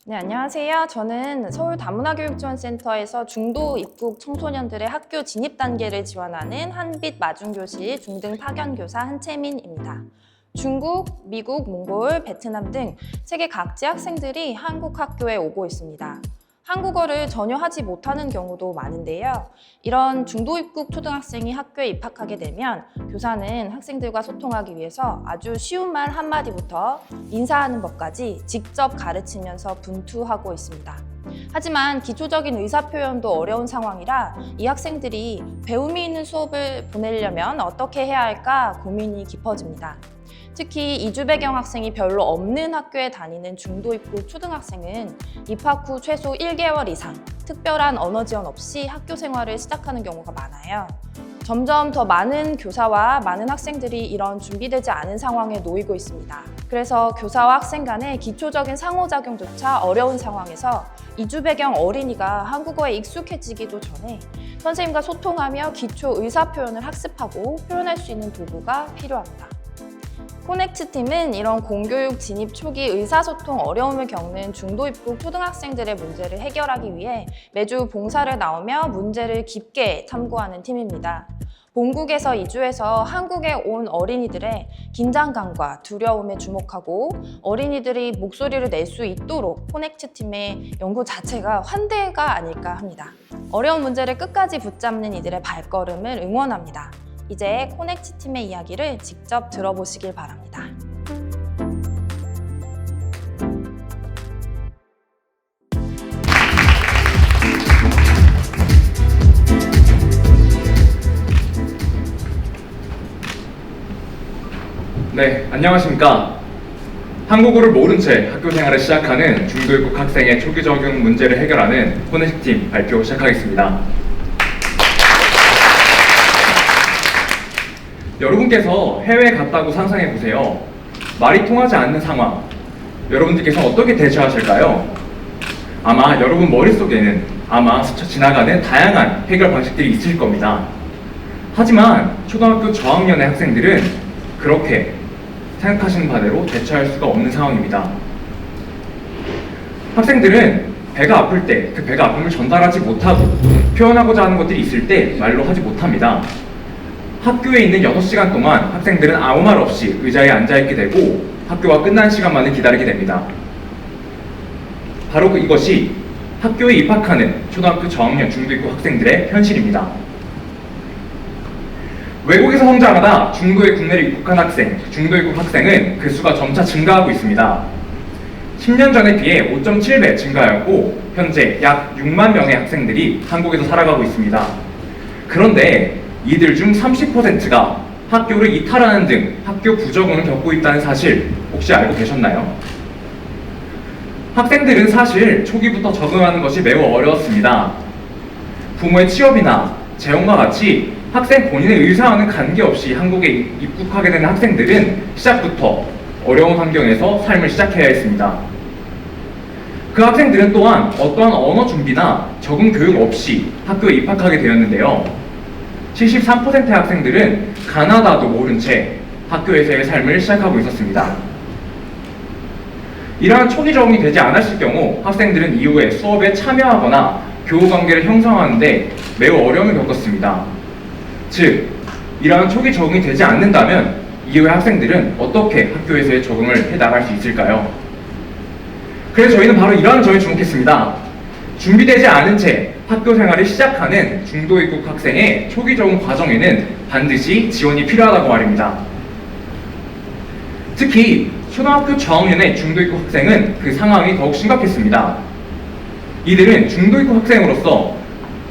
네, 안녕하세요. 저는 서울 다문화교육지원센터에서 중도 입국 청소년들의 학교 진입 단계를 지원하는 한빛 마중교실 중등 파견교사 한채민입니다. 중국, 미국, 몽골, 베트남 등 세계 각지 학생들이 한국 학교에 오고 있습니다. 한국어를 전혀 하지 못하는 경우도 많은데요. 이런 중도 입국 초등학생이 학교에 입학하게 되면 교사는 학생들과 소통하기 위해서 아주 쉬운 말 한마디부터 인사하는 법까지 직접 가르치면서 분투하고 있습니다. 하지만 기초적인 의사표현도 어려운 상황이라 이 학생들이 배움이 있는 수업을 보내려면 어떻게 해야 할까 고민이 깊어집니다. 특히 이주 배경 학생이 별로 없는 학교에 다니는 중도 입국 초등학생은 입학 후 최소 1개월 이상 특별한 언어 지원 없이 학교 생활을 시작하는 경우가 많아요. 점점 더 많은 교사와 많은 학생들이 이런 준비되지 않은 상황에 놓이고 있습니다. 그래서 교사와 학생 간의 기초적인 상호작용조차 어려운 상황에서 이주 배경 어린이가 한국어에 익숙해지기도 전에 선생님과 소통하며 기초 의사표현을 학습하고 표현할 수 있는 도구가 필요합니다. 코넥트 팀은 이런 공교육 진입 초기 의사소통 어려움을 겪는 중도 입국 초등학생들의 문제를 해결하기 위해 매주 봉사를 나오며 문제를 깊게 탐구하는 팀입니다. 본국에서 이주해서 한국에 온 어린이들의 긴장감과 두려움에 주목하고 어린이들이 목소리를 낼 수 있도록 코넥트 팀의 연구 자체가 환대가 아닐까 합니다. 어려운 문제를 끝까지 붙잡는 이들의 발걸음을 응원합니다. 이제 코넥트 팀의 이야기를 직접 들어보시길 바랍니다. 네, 안녕하십니까. 한국어를 모른 채 학교 생활을 시작하는 중도 입국 학생의 초기 적용 문제를 해결하는 코넥트 팀 발표 시작하겠습니다. 여러분께서 해외에 갔다고 상상해보세요. 말이 통하지 않는 상황, 여러분들께서 어떻게 대처하실까요? 아마 여러분 머릿속에는 스쳐 지나가는 다양한 해결 방식들이 있으실 겁니다. 하지만 초등학교 저학년의 학생들은 그렇게 생각하시는 바대로 대처할 수가 없는 상황입니다. 학생들은 배가 아플 때 그 배가 아픔을 전달하지 못하고 표현하고자 하는 것들이 있을 때 말로 하지 못합니다. 학교에 있는 6시간 동안 학생들은 아무 말 없이 의자에 앉아있게 되고 학교가 끝난 시간만을 기다리게 됩니다. 바로 이것이 학교에 입학하는 초등학교 저학년 중도 입국 학생들의 현실입니다. 외국에서 성장하다 중도에 국내를 입국한 학생, 중도 입국 학생은 그 수가 점차 증가하고 있습니다. 10년 전에 비해 5.7배 증가하였고 현재 약 6만 명의 학생들이 한국에서 살아가고 있습니다. 그런데 이들 중 30%가 학교를 이탈하는 등 학교 부적응을 겪고 있다는 사실 혹시 알고 계셨나요? 학생들은 사실 초기부터 적응하는 것이 매우 어려웠습니다. 부모의 취업이나 재혼과 같이 학생 본인의 의사와는 관계없이 한국에 입국하게 되는 학생들은 시작부터 어려운 환경에서 삶을 시작해야 했습니다. 그 학생들은 또한 어떠한 언어 준비나 적응 교육 없이 학교에 입학하게 되었는데요. 73%의 학생들은 가나다도 모른 채 학교에서의 삶을 시작하고 있었습니다. 이러한 초기 적응이 되지 않았을 경우 학생들은 이후에 수업에 참여하거나 교우 관계를 형성하는 데 매우 어려움을 겪었습니다. 즉, 이러한 초기 적응이 되지 않는다면 이후에 학생들은 어떻게 학교에서의 적응을 해나갈 수 있을까요? 그래서 저희는 바로 이러한 점에 주목했습니다. 준비되지 않은 채 학교 생활을 시작하는 중도 입국 학생의 초기 적응 과정에는 반드시 지원이 필요하다고 말입니다. 특히 초등학교 저학년의 중도 입국 학생은 그 상황이 더욱 심각했습니다. 이들은 중도 입국 학생으로서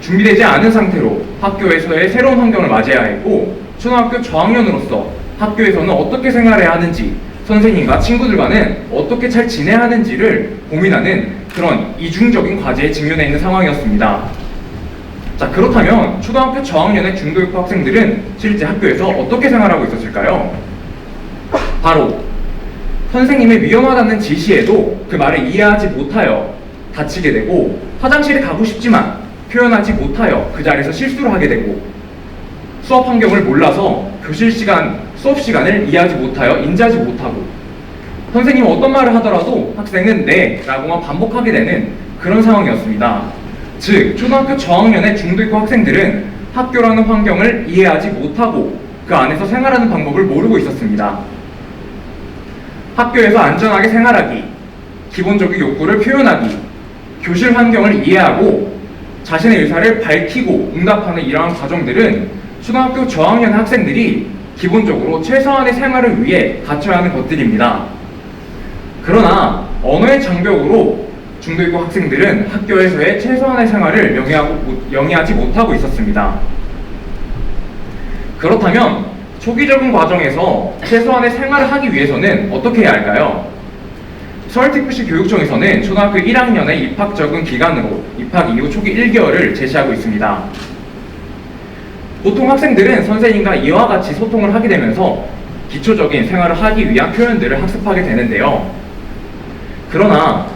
준비되지 않은 상태로 학교에서의 새로운 환경을 맞이해야 했고 초등학교 저학년으로서 학교에서는 어떻게 생활해야 하는지 선생님과 친구들과는 어떻게 잘 지내야 하는지를 고민하는 그런 이중적인 과제에 직면해 있는 상황이었습니다. 자, 그렇다면 초등학교 저학년의 중도 입국 학생들은 실제 학교에서 어떻게 생활하고 있었을까요? 바로 선생님의 위험하다는 지시에도 그 말을 이해하지 못하여 다치게 되고 화장실에 가고 싶지만 표현하지 못하여 그 자리에서 실수를 하게 되고 수업 환경을 몰라서 교실 시간, 수업 시간을 이해하지 못하여 인지하지 못하고 선생님이 어떤 말을 하더라도 학생은 네 라고만 반복하게 되는 그런 상황이었습니다. 즉 초등학교 저학년의 중도 입국 학생들은 학교라는 환경을 이해하지 못하고 그 안에서 생활하는 방법을 모르고 있었습니다. 학교에서 안전하게 생활하기, 기본적인 욕구를 표현하기, 교실 환경을 이해하고 자신의 의사를 밝히고 응답하는 이러한 과정들은 초등학교 저학년 학생들이 기본적으로 최소한의 생활을 위해 갖춰야 하는 것들입니다. 그러나 언어의 장벽으로 중도 입국 학생들은 학교에서의 최소한의 생활을 영위하지 못하고 있었습니다. 그렇다면 초기 적응 과정에서 최소한의 생활을 하기 위해서는 어떻게 해야 할까요? 서울특별시 교육청에서는 초등학교 1학년의 입학 적응 기간으로 입학 이후 초기 1개월을 제시하고 있습니다. 보통 학생들은 선생님과 이와 같이 소통을 하게 되면서 기초적인 생활을 하기 위한 표현들을 학습하게 되는데요. 그러나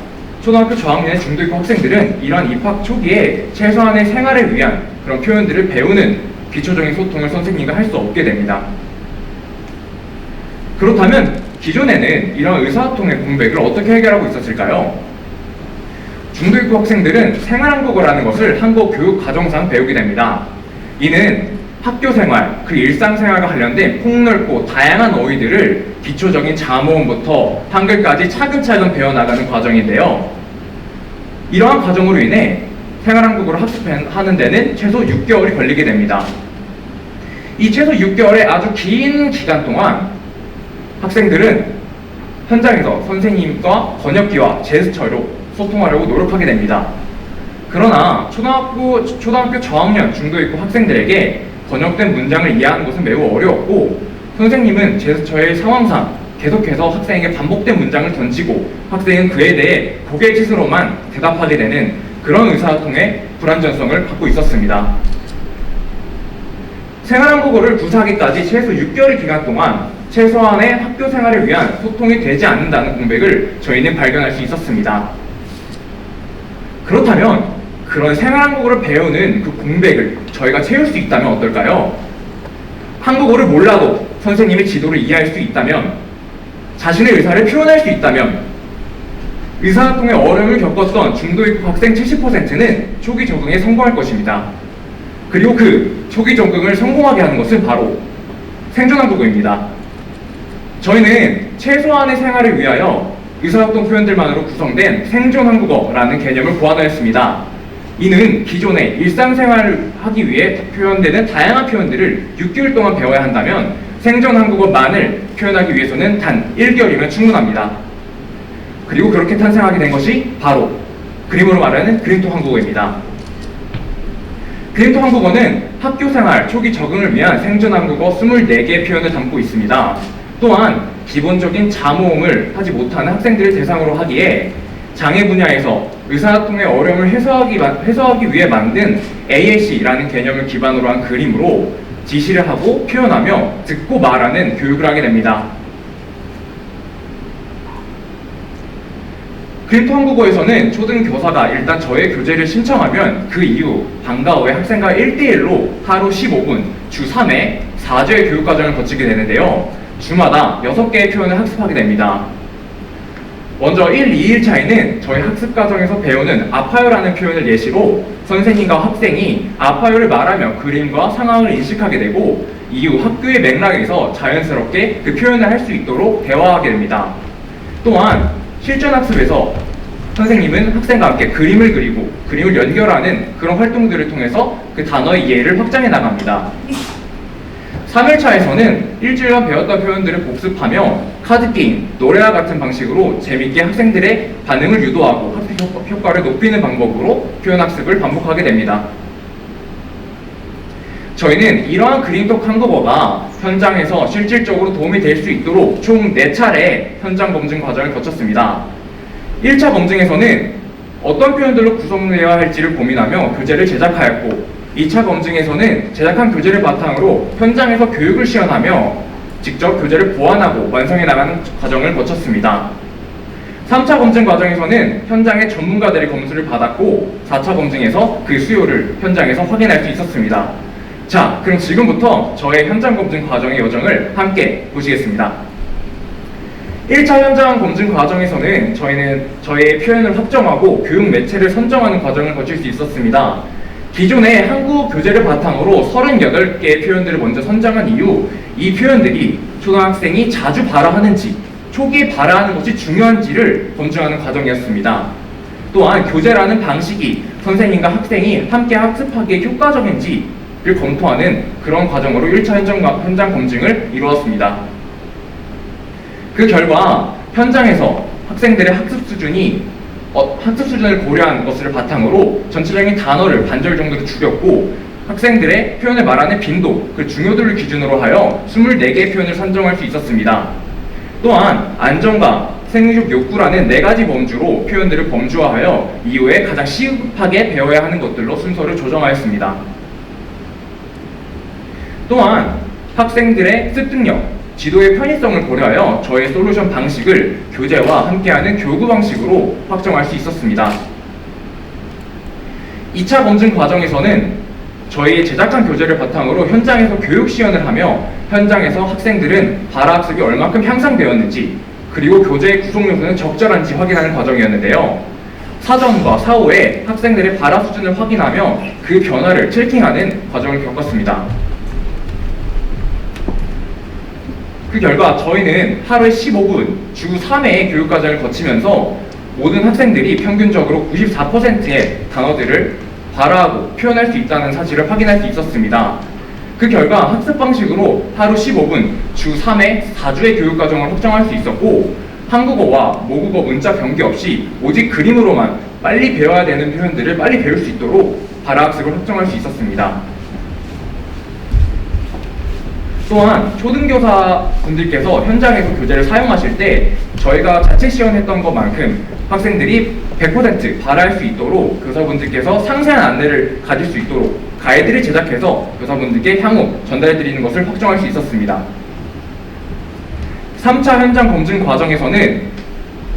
초등학교 저학년의 중도 입국 학생들은 이러한 입학 초기에 최소한의 생활을 위한 그런 표현들을 배우는 기초적인 소통을 선생님과 할 수 없게 됩니다. 그렇다면 기존에는 이런 의사소통의 공백을 어떻게 해결하고 있었을까요? 중도 입국 학생들은 생활한국어라는 것을 한국 교육 과정상 배우게 됩니다. 이는 학교 생활, 그 일상생활과 관련된 폭넓고 다양한 어휘들을 기초적인 자모음부터 한글까지 차근차근 배워나가는 과정인데요. 이러한 과정으로 인해 생활한국어를 학습하는 데는 최소 6개월이 걸리게 됩니다. 이 최소 6개월의 아주 긴 기간 동안 학생들은 현장에서 선생님과 번역기와 제스처로 소통하려고 노력하게 됩니다. 그러나 초등학교 저학년 중도 입국 학생들에게 번역된 문장을 이해하는 것은 매우 어려웠고 선생님은 제스처의 상황상 계속해서 학생에게 반복된 문장을 던지고 학생은 그에 대해 고개짓으로만 대답하게 되는 그런 의사소통의 불완전성을 갖고 있었습니다. 생활한국어를 구사하기까지 최소 6개월의 기간 동안 최소한의 학교 생활을 위한 소통이 되지 않는다는 공백을 저희는 발견할 수 있었습니다. 그렇다면 그런 생활한국어를 배우는 그 공백을 저희가 채울 수 있다면 어떨까요? 한국어를 몰라도 선생님의 지도를 이해할 수 있다면, 자신의 의사를 표현할 수 있다면, 의사소통에 어려움을 겪었던 중도 입국 학생 70%는 초기 적응에 성공할 것입니다. 그리고 그 초기 적응을 성공하게 하는 것은 바로 생존한국어입니다. 저희는 최소한의 생활을 위하여 의사소통 표현들만으로 구성된 생존한국어라는 개념을 고안하였습니다. 이는 기존의 일상생활을 하기 위해 표현되는 다양한 표현들을 6개월 동안 배워야 한다면 생존한국어만을 표현하기 위해서는 단 1개월이면 충분합니다. 그리고 그렇게 탄생하게 된 것이 바로 그림으로 말하는 그림톡 한국어입니다. 그림톡 한국어는 학교생활 초기 적응을 위한 생존한국어 24개의 표현을 담고 있습니다. 또한 기본적인 자모음을 하지 못하는 학생들을 대상으로 하기에 장애 분야에서 의사소통의 어려움을 해소하기 위해 만든 AAC라는 개념을 기반으로 한 그림으로 지시를 하고 표현하며 듣고 말하는 교육을 하게 됩니다. 그림톡 한국어에서는 초등교사가 일단 저의 교재를 신청하면 그 이후 방과 후에 학생과 1대1로 하루 15분, 주 3회 4주의 교육과정을 거치게 되는데요. 주마다 6개의 표현을 학습하게 됩니다. 먼저 1, 2일차에는 저희 학습과정에서 배우는 아파요라는 표현을 예시로 선생님과 학생이 아파요를 말하며 그림과 상황을 인식하게 되고 이후 학교의 맥락에서 자연스럽게 그 표현을 할 수 있도록 대화하게 됩니다. 또한 실전학습에서 선생님은 학생과 함께 그림을 그리고 그림을 연결하는 그런 활동들을 통해서 그 단어의 이해를 확장해 나갑니다. 3일차에서는 일주일간 배웠던 표현들을 복습하며 카드게임, 노래와 같은 방식으로 재밌게 학생들의 반응을 유도하고 학습 효과를 높이는 방법으로 표현학습을 반복하게 됩니다. 저희는 이러한 그림톡 한국어가 현장에서 실질적으로 도움이 될 수 있도록 총 4차례 현장 검증 과정을 거쳤습니다. 1차 검증에서는 어떤 표현들로 구성되어야 할지를 고민하며 교재를 제작하였고 2차 검증에서는 제작한 교재를 바탕으로 현장에서 교육을 시연하며 직접 교재를 보완하고 완성해 나가는 과정을 거쳤습니다. 3차 검증 과정에서는 현장의 전문가들의 검수를 받았고 4차 검증에서 그 수요를 현장에서 확인할 수 있었습니다. 자, 그럼 지금부터 저의 현장 검증 과정의 여정을 함께 보시겠습니다. 1차 현장 검증 과정에서는 저희는 저의 표현을 확정하고 교육 매체를 선정하는 과정을 거칠 수 있었습니다. 기존의 한국어 교재를 바탕으로 38개의 표현들을 먼저 선정한 이후 이 표현들이 초등학생이 자주 발화하는지, 초기에 발화하는 것이 중요한지를 검증하는 과정이었습니다. 또한 교재라는 방식이 선생님과 학생이 함께 학습하기에 효과적인지를 검토하는 그런 과정으로 1차 현장 검증을 이루었습니다. 그 결과 현장에서 학생들의 학습 수준을 고려한 것을 바탕으로 전체적인 단어를 반절 정도로 줄였고 학생들의 표현을 말하는 빈도, 그 중요도를 기준으로 하여 24개의 표현을 선정할 수 있었습니다. 또한 안정과 생리적 욕구라는 4가지 범주로 표현들을 범주화하여 이후에 가장 시급하게 배워야 하는 것들로 순서를 조정하였습니다. 또한 학생들의 습득력, 지도의 편의성을 고려하여 저의 솔루션 방식을 교재와 함께하는 교구 방식으로 확정할 수 있었습니다. 2차 검증 과정에서는 저희의 제작한 교재를 바탕으로 현장에서 교육 시연을 하며 현장에서 학생들은 발화학습이 얼마큼 향상되었는지 그리고 교재의 구성 요소는 적절한지 확인하는 과정이었는데요. 사전과 사후에 학생들의 발화 수준을 확인하며 그 변화를 트래킹하는 과정을 겪었습니다. 그 결과 저희는 하루에 15분, 주 3회의 교육 과정을 거치면서 모든 학생들이 평균적으로 94%의 단어들을 발화하고 표현할 수 있다는 사실을 확인할 수 있었습니다. 그 결과 학습 방식으로 하루 15분, 주 3회, 4주의 교육 과정을 확정할 수 있었고 한국어와 모국어 문자 변기 없이 오직 그림으로만 빨리 배워야 되는 표현들을 빨리 배울 수 있도록 발화학습을 확정할 수 있었습니다. 또한 초등교사 분들께서 현장에서 교재를 사용하실 때 저희가 자체 시연했던 것만큼 학생들이 100% 발화할 수 있도록 교사분들께서 상세한 안내를 가질 수 있도록 가이드를 제작해서 교사분들께 향후 전달해드리는 것을 확정할 수 있었습니다. 3차 현장 검증 과정에서는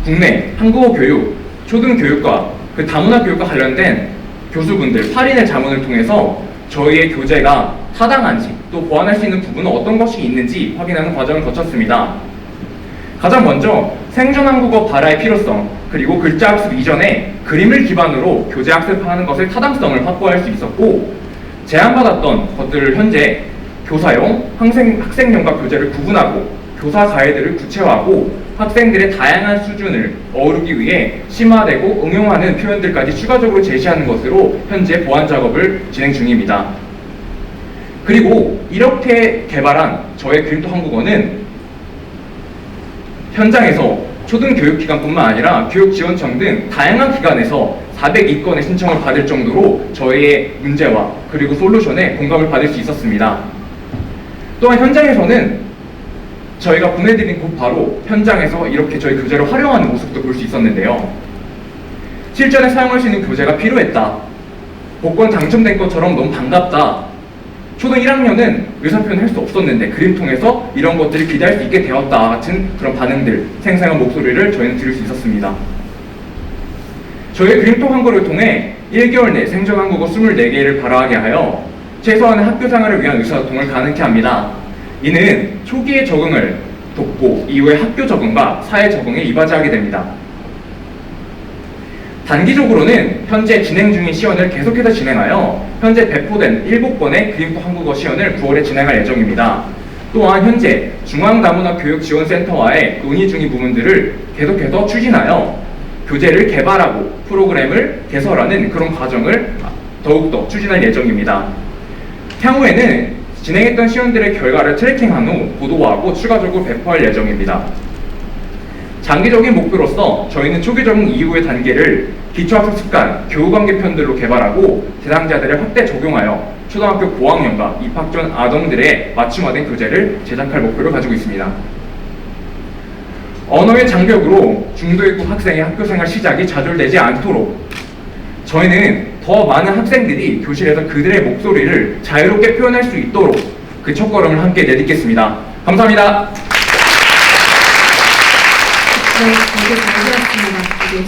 국내 한국어 교육, 초등교육과 그 다문화 교육과 관련된 교수분들 8인의 자문을 통해서 저희의 교재가 타당한지 또 보완할 수 있는 부분은 어떤 것이 있는지 확인하는 과정을 거쳤습니다. 가장 먼저 생존 한국어 발화의 필요성 그리고 글자 학습 이전에 그림을 기반으로 교재 학습하는 것의 타당성을 확보할 수 있었고 제안받았던 것들을 현재 교사용, 학생용과 교재를 구분하고 교사 가이드를 구체화하고 학생들의 다양한 수준을 어우르기 위해 심화되고 응용하는 표현들까지 추가적으로 제시하는 것으로 현재 보완 작업을 진행 중입니다. 그리고 이렇게 개발한 저의 그림토 한국어는 현장에서 초등교육기관뿐만 아니라 교육지원청 등 다양한 기관에서 402건의 신청을 받을 정도로 저희의 문제와 그리고 솔루션에 공감을 받을 수 있었습니다. 또한 현장에서는 저희가 보내드린 곧 바로 현장에서 이렇게 저희 교재를 활용하는 모습도 볼 수 있었는데요. 실전에 사용할 수 있는 교재가 필요했다. 복권 당첨된 것처럼 너무 반갑다. 초등 1학년은 의사표현 할 수 없었는데 그림 통해서 이런 것들을 기대할 수 있게 되었다 같은 그런 반응들, 생생한 목소리를 저희는 들을 수 있었습니다. 저희 그림토 한국어를 통해 1개월 내 생존 한국어 24개를 발화하게 하여 최소한의 학교 생활을 위한 의사소통을 가능케 합니다. 이는 초기의 적응을 돕고 이후의 학교 적응과 사회 적응에 이바지하게 됩니다. 단기적으로는 현재 진행 중인 시연을 계속해서 진행하여 현재 배포된 7번의 그림토 한국어 시연을 9월에 진행할 예정입니다. 또한 현재 중앙다문화교육지원센터와의 논의 중인 부분들을 계속해서 추진하여 교재를 개발하고 프로그램을 개설하는 그런 과정을 더욱더 추진할 예정입니다. 향후에는 진행했던 시연들의 결과를 트래킹한 후 보도하고 추가적으로 배포할 예정입니다. 장기적인 목표로서 저희는 초기 적응 이후의 단계를 기초학습 습관, 교우관계 편들로 개발하고 대상자들을 확대 적용하여 초등학교 고학년과 입학 전 아동들의 맞춤화된 교재를 제작할 목표를 가지고 있습니다. 언어의 장벽으로 중도 입국 학생의 학교생활 시작이 좌절되지 않도록 저희는 더 많은 학생들이 교실에서 그들의 목소리를 자유롭게 표현할 수 있도록 그 첫걸음을 함께 내딛겠습니다. 감사합니다. 네, 되게 잘 들었습니다.